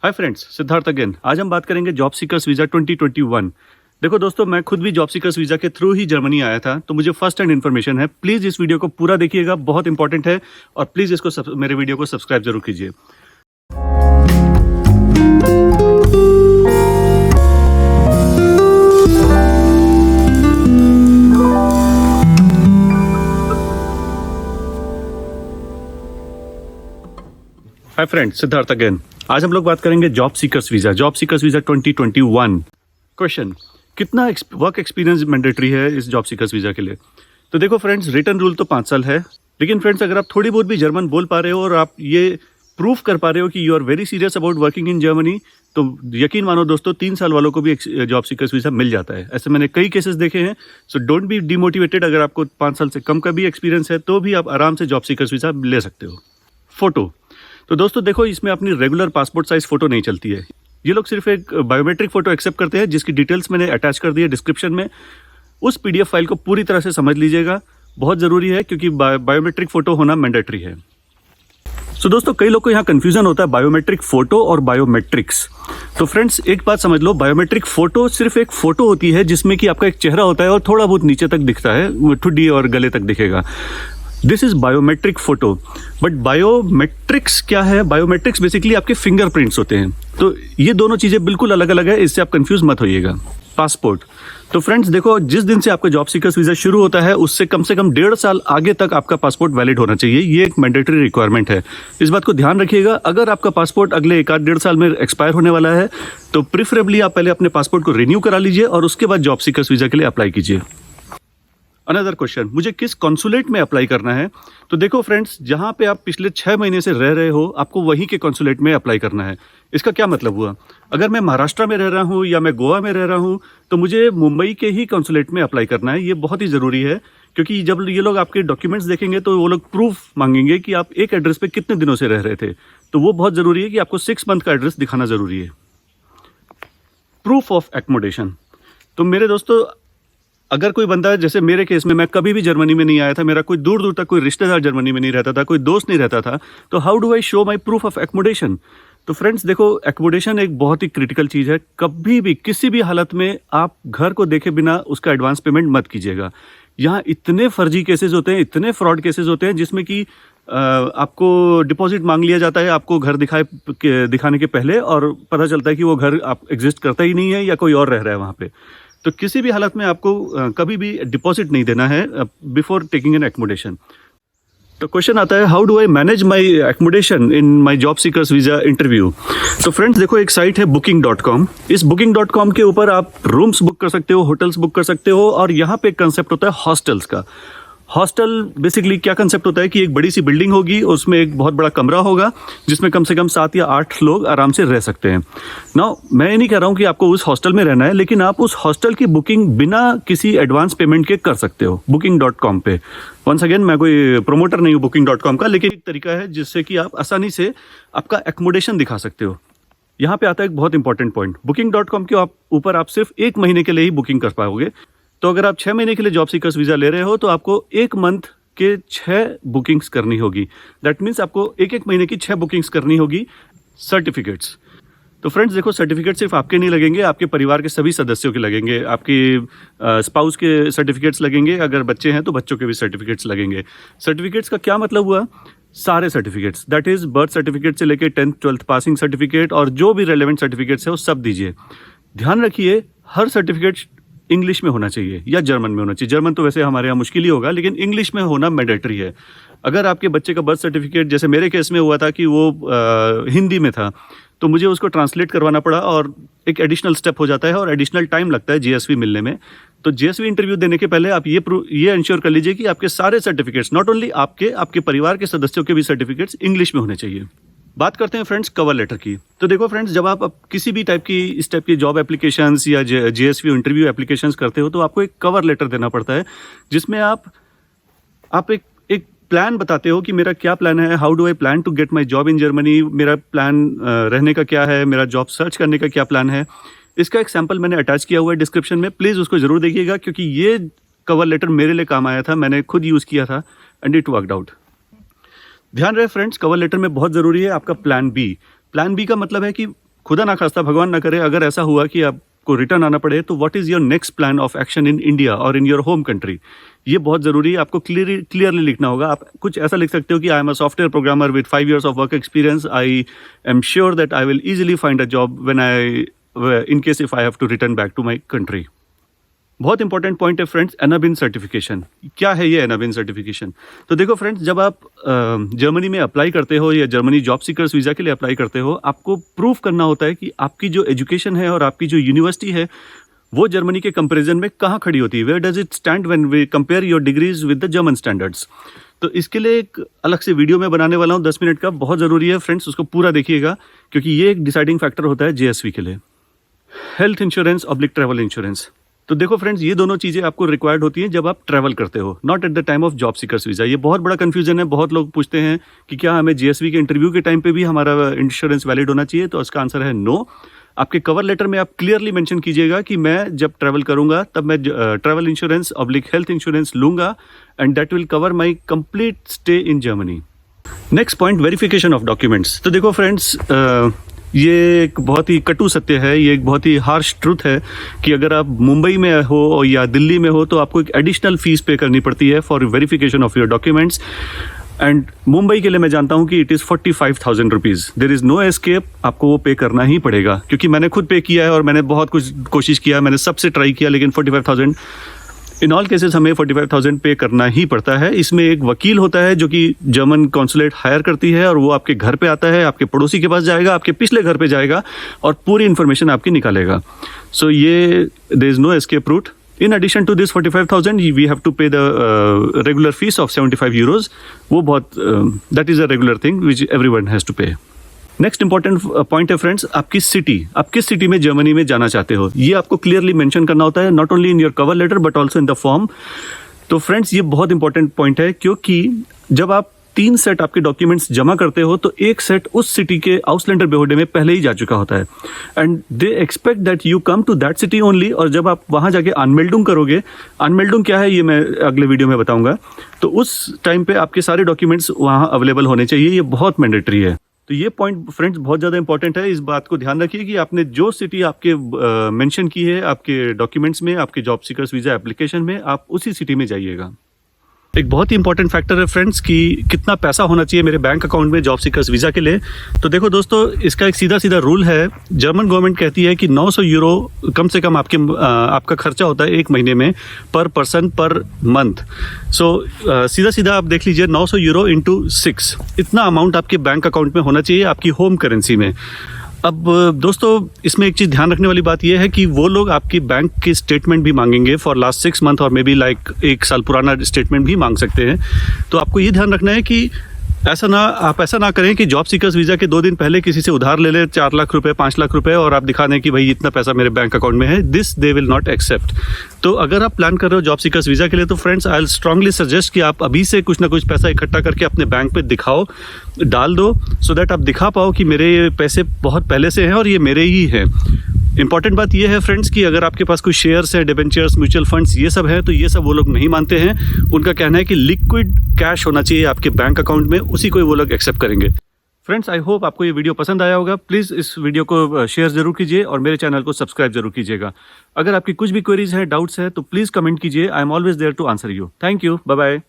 Hi friends, Siddharth again. आज हम बात करेंगे जॉब सीकर्स वीज़ा 2021। देखो दोस्तों, मैं खुद भी जॉब सीकर्स वीज़ा के थ्रू ही जर्मनी आया था, तो मुझे फर्स्ट हैंड इन्फॉर्मेशन है। प्लीज़ इस वीडियो को पूरा देखिएगा, बहुत इंपॉर्टेंट है। और प्लीज़ इसको मेरे वीडियो को सब्सक्राइब जरूर कीजिए। Hi friends, Siddharth again. आज हम लोग बात करेंगे जॉब सीकर्स वीज़ा 2021। क्वेश्चन, कितना वर्क एक्सपीरियंस मैंडेटरी है इस जॉब सीकर्स वीज़ा के लिए? तो देखो फ्रेंड्स, रिटर्न रूल तो 5 साल है, लेकिन फ्रेंड्स अगर आप थोड़ी बहुत भी जर्मन बोल पा रहे हो और आप ये प्रूफ कर पा रहे हो कि you are very serious about working in Germany, तो यकीन मानो दोस्तों, 3 साल वालों को भी जॉब सीकर्स वीज़ा मिल जाता है। ऐसे मैंने कई केसेस देखे हैं। So don't be demotivated. अगर आपको 5 साल से कम का भी एक्सपीरियंस है तो भी आप आराम से जॉब सीकर्स वीज़ा ले सकते हो। फोटो, तो दोस्तों देखो, इसमें अपनी रेगुलर पासपोर्ट साइज फोटो नहीं चलती है। ये लोग सिर्फ एक बायोमेट्रिक फोटो एक्सेप्ट करते हैं, जिसकी डिटेल्स मैंने अटैच कर दी है डिस्क्रिप्शन में। उस पीडीएफ फाइल को पूरी तरह से समझ लीजिएगा, बहुत जरूरी है, क्योंकि बायोमेट्रिक फोटो होना मैंडेटरी है। सो दोस्तों, कई लोग को यहाँ कंफ्यूजन होता है बायोमेट्रिक फोटो और बायोमेट्रिक्स। तो फ्रेंड्स एक बात समझ लो, बायोमेट्रिक फोटो सिर्फ एक फोटो होती है जिसमें कि आपका एक चेहरा होता है और थोड़ा बहुत नीचे तक दिखता है, ठुड्डी और गले तक दिखेगा। This is biometric photo. But biometrics क्या है? बायोमेट्रिक्स बेसिकली आपके फिंगरप्रिंट्स होते हैं। तो ये दोनों चीजें बिल्कुल अलग अलग है, इससे आप कंफ्यूज मत होइएगा। पासपोर्ट, तो फ्रेंड्स देखो, जिस दिन से आपका जॉब सीकर्स वीजा शुरू होता है उससे कम से कम 1.5 साल आगे तक आपका पासपोर्ट वैलिड होना चाहिए। ये एक मैंडेटरी रिक्वायरमेंट है, इस बात को ध्यान रखिएगा। अगर आपका पासपोर्ट अगले 1-1.5 साल में एक्सपायर होने वाला है तो प्रिफरेबली आप पहले अपने पासपोर्ट को रिन्यू करा लीजिए और उसके बाद जॉब सीकर्स वीजा के लिए अप्लाई कीजिए। अनदर क्वेश्चन, मुझे किस कॉन्सुलेट में अप्लाई करना है? तो देखो फ्रेंड्स, जहां पे आप पिछले 6 महीने से रह रहे हो, आपको वहीं के कॉन्सुलेट में अप्लाई करना है। इसका क्या मतलब हुआ? अगर मैं महाराष्ट्र में रह रहा हूं या मैं गोवा में रह रहा हूं तो मुझे मुंबई के ही कॉन्सुलेट में अप्लाई करना है। ये बहुत ही ज़रूरी है, क्योंकि जब ये लोग आपके डॉक्यूमेंट्स देखेंगे तो वो लोग प्रूफ मांगेंगे कि आप एक एड्रेस पे कितने दिनों से रह रहे थे। तो वो बहुत ज़रूरी है कि आपको 6 मंथ का एड्रेस दिखाना ज़रूरी है। प्रूफ ऑफ एकोमोडेशन, तो मेरे दोस्तों, अगर कोई बंदा, जैसे मेरे केस में, मैं कभी भी जर्मनी में नहीं आया था, मेरा कोई दूर दूर तक कोई रिश्तेदार जर्मनी में नहीं रहता था, कोई दोस्त नहीं रहता था, तो how do I show my proof of accommodation? तो फ्रेंड्स देखो, एकोमोडेशन एक बहुत ही क्रिटिकल चीज़ है। कभी भी किसी भी हालत में आप घर को देखे बिना उसका एडवांस पेमेंट मत कीजिएगा। यहाँ इतने फर्जी केसेस होते हैं, इतने फ्रॉड केसेस होते हैं, जिसमें कि आपको डिपॉजिट मांग लिया जाता है आपको घर दिखाने के पहले, और पता चलता है कि वो घर आप एग्जिस्ट करता ही नहीं है या कोई और रह रहा है वहाँ पे। तो किसी भी हालत में आपको कभी भी डिपॉजिट नहीं देना है बिफोर टेकिंग एन एकोमोडेशन। तो क्वेश्चन आता है, how do I manage my accommodation in my job seekers visa interview? तो फ्रेंड्स देखो, एक साइट है booking.com। इस booking.com के ऊपर आप रूम्स बुक कर सकते हो, होटल्स बुक कर सकते हो, और यहाँ पे कंसेप्ट होता है हॉस्टल्स का। हॉस्टल बेसिकली क्या कंसेप्ट होता है कि एक बड़ी सी बिल्डिंग होगी, उसमें एक बहुत बड़ा कमरा होगा जिसमें कम से कम 7 या 8 लोग आराम से रह सकते हैं। नाउ मैं ये नहीं कह रहा हूँ कि आपको उस हॉस्टल में रहना है, लेकिन आप उस हॉस्टल की बुकिंग बिना किसी एडवांस पेमेंट के कर सकते हो booking.com पे। वंस अगेन, मैं कोई प्रोमोटर नहीं हूँ booking.com का, लेकिन एक तरीका है जिससे कि आप आसानी से आपका एकोमोडेशन दिखा सकते हो। यहाँ पे आता है एक बहुत इंपॉर्टेंट पॉइंट, booking.com के ऊपर आप सिर्फ 1 महीने के लिए ही बुकिंग कर पाओगे। तो अगर आप 6 महीने के लिए जॉब सीकर्स वीजा ले रहे हो तो आपको 1 मंथ के 6 बुकिंग्स करनी होगी। दैट मीन्स आपको 1-1 महीने की 6 बुकिंग्स करनी होगी। सर्टिफिकेट्स, तो फ्रेंड्स देखो, सर्टिफिकेट सिर्फ आपके नहीं लगेंगे, आपके परिवार के सभी सदस्यों के लगेंगे। आपके स्पाउस के सर्टिफिकेट्स लगेंगे, अगर बच्चे हैं तो बच्चों के भी सर्टिफिकेट्स लगेंगे। सर्टिफिकेट्स का क्या मतलब हुआ? सारे certificates, that is birth certificate से लेकर 10th 12th पासिंग सर्टिफिकेट, और जो भी रेलेवेंट सर्टिफिकेट्स है वो सब दीजिए। ध्यान रखिए, हर सर्टिफिकेट इंग्लिश में होना चाहिए या जर्मन में होना चाहिए। जर्मन तो वैसे हमारे यहाँ मुश्किल ही होगा, लेकिन इंग्लिश में होना मैंडेटरी है। अगर आपके बच्चे का बर्थ सर्टिफिकेट, जैसे मेरे केस में हुआ था कि वो हिंदी में था, तो मुझे उसको ट्रांसलेट करवाना पड़ा, और एक एडिशनल स्टेप हो जाता है और एडिशनल टाइम लगता है जीएसवी मिलने में। तो जीएसवी इंटरव्यू देने के पहले आप ये इंश्योर कर लीजिए कि आपके सारे सर्टिफिकेट्स, नॉट ओनली आपके परिवार के सदस्यों के भी सर्टिफिकेट्स इंग्लिश में होने चाहिए। बात करते हैं फ्रेंड्स कवर लेटर की। तो देखो फ्रेंड्स, जब आप किसी भी इस टाइप की जॉब एप्लीकेशंस या जीएसवी इंटरव्यू एप्लीकेशंस करते हो तो आपको एक कवर लेटर देना पड़ता है, जिसमें आप एक प्लान बताते हो कि मेरा क्या प्लान है, how do I plan to get my job in Germany, मेरा प्लान रहने का क्या है, मेरा जॉब सर्च करने का क्या प्लान है। इसका एक सैम्पल मैंने अटैच किया हुआ है डिस्क्रिप्शन में, प्लीज़ उसको जरूर देखिएगा, क्योंकि ये कवर लेटर मेरे लिए काम आया था, मैंने खुद यूज़ किया था एंड इट वर्कड आउट। ध्यान रहे फ्रेंड्स, कवर लेटर में बहुत ज़रूरी है आपका प्लान बी। प्लान बी का मतलब है कि खुदा ना खास्ता, भगवान ना करे, अगर ऐसा हुआ कि आपको रिटर्न आना पड़े, तो what is your next plan of action in India और इन योर होम कंट्री। ये बहुत ज़रूरी है, आपको क्लियरली लिखना होगा। आप कुछ ऐसा लिख सकते हो कि I am a software programmer with 5 years of work experience, I am sure that I will easily find a job when I in case if I have to return back to my country. बहुत important point है friends, Anabin certification. क्या है ये एनाबिन certification? तो देखो friends, जब आप Germany में अप्लाई करते हो या जर्मनी जॉब सीकर्स वीज़ा के लिए अप्लाई करते हो, आपको प्रूफ करना होता है कि आपकी जो एजुकेशन है और आपकी जो यूनिवर्सिटी है वो जर्मनी के कंपैरिजन में कहाँ खड़ी होती है। Where does it stand when we compare your degrees with the German standards. तो इसके लिए एक अलग से वीडियो मैं बनाने वाला हूँ 10 मिनट का, बहुत ज़रूरी है फ्रेंड्स, उसको पूरा देखिएगा, क्योंकि ये एक डिसाइडिंग फैक्टर होता है जेएसवी के लिए। Health insurance oblique travel insurance. तो देखो फ्रेंड्स, ये दोनों चीज़ें आपको रिक्वायर्ड होती हैं जब आप ट्रैवल करते हो, not at the time of job seekers visa. ये बहुत बड़ा कंफ्यूजन है। बहुत लोग पूछते हैं कि क्या हमें जेएसवी के इंटरव्यू के टाइम पे भी हमारा इंश्योरेंस वैलिड होना चाहिए? तो इसका आंसर है नो। आपके कवर लेटर में आप क्लियरली मेंशन कीजिएगा कि मैं जब ट्रैवल करूंगा तब मैं travel insurance oblique health insurance लूंगा, and that will cover my complete stay in Germany. Next point, verification of documents. तो देखो फ्रेंड्स, ये एक बहुत ही कटु सत्य है, ये एक बहुत ही हार्श ट्रुथ है कि अगर आप मुंबई में हो या दिल्ली में हो तो आपको एक एडिशनल फीस पे करनी पड़ती है for verification of your documents. And Mumbai के लिए मैं जानता हूँ कि it is 45,000 rupees. There is no escape, आपको वो पे करना ही पड़ेगा, क्योंकि मैंने खुद पे किया है और मैंने बहुत कुछ कोशिश किया, मैंने सबसे ट्राई किया, लेकिन 45,000 इन ऑल केसेस हमें 45,000 पे करना ही पड़ता है। इसमें एक वकील होता है जो कि जर्मन कॉन्सुलेट हायर करती है, और वो आपके घर पे आता है, आपके पड़ोसी के पास जाएगा, आपके पिछले घर पे जाएगा और पूरी इन्फॉर्मेशन आपकी निकालेगा। सो ये there is no escape route. In addition to this 45,000, we have to pay the regular fees of 75 euros. वो बहुत that is a regular thing which everyone has to pay. Next important point है friends, आपकी city. आप किस city में Germany में जाना चाहते हो, ये आपको क्लियरली मेंशन करना होता है, not only in your cover letter but also in the form. तो फ्रेंड्स, ये बहुत इंपॉर्टेंट पॉइंट है, क्योंकि जब आप 3 सेट आपके डॉक्यूमेंट्स जमा करते हो तो एक सेट उस सिटी के आउसलैंडर बेहोडे में पहले ही जा चुका होता है, and they expect that you come to that city only. और जब आप वहाँ जाके अनमेल्डुंग करोगे, अनमेल्डुंग क्या है ये मैं अगले वीडियो में बताऊंगा, तो उस टाइम पे आपके सारे डॉक्यूमेंट्स वहाँ अवेलेबल होने चाहिए, ये बहुत मैंडेटरी है। तो ये पॉइंट फ्रेंड्स बहुत ज़्यादा इंपॉर्टेंट है, इस बात को ध्यान रखिए कि आपने जो सिटी आपके मेंशन की है आपके डॉक्यूमेंट्स में, आपके जॉब सीकर्स वीज़ा एप्लीकेशन में, आप उसी सिटी में जाइएगा। एक बहुत ही इंपॉर्टेंट फैक्टर है फ्रेंड्स कि कितना पैसा होना चाहिए मेरे बैंक अकाउंट में जॉब सीकर्स वीज़ा के लिए। तो देखो दोस्तों, इसका एक सीधा सीधा रूल है। जर्मन गवर्नमेंट कहती है कि 900 यूरो कम से कम आपका खर्चा होता है एक महीने में पर पर्सन पर मंथ। सो सीधा सीधा आप देख लीजिए, 900 यूरो इंटू 6, इतना अमाउंट आपके बैंक अकाउंट में होना चाहिए आपकी होम करेंसी में। अब दोस्तों, इसमें एक चीज़ ध्यान रखने वाली बात यह है कि वो लोग आपकी बैंक की स्टेटमेंट भी मांगेंगे फॉर लास्ट 6 मंथ, और मे बी लाइक 1 साल पुराना स्टेटमेंट भी मांग सकते हैं। तो आपको ये ध्यान रखना है कि आप ऐसा ना करें कि जॉब सीकर्स वीज़ा के 2 दिन पहले किसी से उधार ले ले 4 लाख रुपए 5 लाख रुपए और आप दिखा दें कि भाई इतना पैसा मेरे बैंक अकाउंट में है। This they will not accept. तो अगर आप प्लान कर रहे हो जॉब सीकर्स वीज़ा के लिए, तो friends I will strongly suggest कि आप अभी से कुछ ना कुछ पैसा इकट्ठा करके अपने बैंक पे दिखाओ, डाल दो, सो दैट आप दिखा पाओ कि मेरे ये पैसे बहुत पहले से हैं और ये मेरे ही हैं। इंपॉर्टेंट बात यह है फ्रेंड्स कि अगर आपके पास कुछ शेयर्स है, डिबेंचर्स, म्यूचुअल फंड्स, ये सब है, तो ये सब वो लोग नहीं मानते हैं। उनका कहना है कि लिक्विड कैश होना चाहिए आपके बैंक अकाउंट में, उसी को वो लोग एक्सेप्ट करेंगे। फ्रेंड्स, आई होप आपको ये वीडियो पसंद आया होगा। प्लीज़ इस वीडियो को शेयर जरूर कीजिए और मेरे चैनल को सब्सक्राइब जरूर कीजिएगा। अगर आपकी कुछ भी क्वेरीज हैं, डाउट्स है, तो प्लीज़ कमेंट कीजिए। I am always there to answer you. Thank you, bye bye.